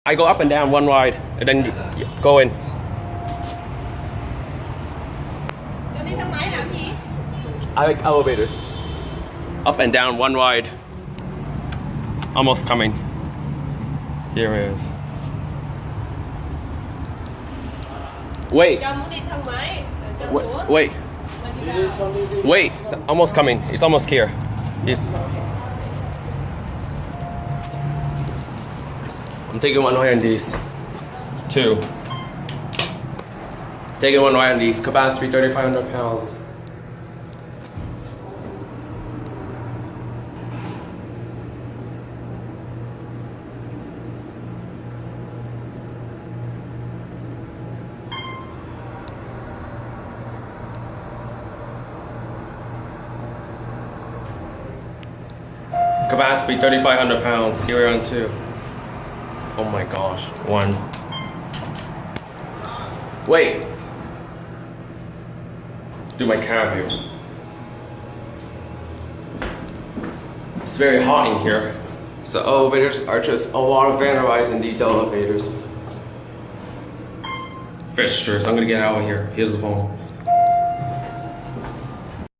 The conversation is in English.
I go up and down one wide, and then you go in. Cho đi thang máy làm gì? I like elevators. Up and down one wide. It's almost coming. Here it is. Wait. Cho muốn đi thang máy, cho Wait. xuống. Wait. Mà đi vào. Wait. It's almost coming. It's almost here. He's. I'm taking one way on these. Two. Taking one way on these. Capacity 3,500 pounds. Capacity 3,500 pounds. Here we're on two. Oh my gosh. One. Wait. Do my cab view. It's very hot in here. So elevators are just a lot of vandalized in these elevators. Fixtures. I'm gonna get out of here. Here's the phone.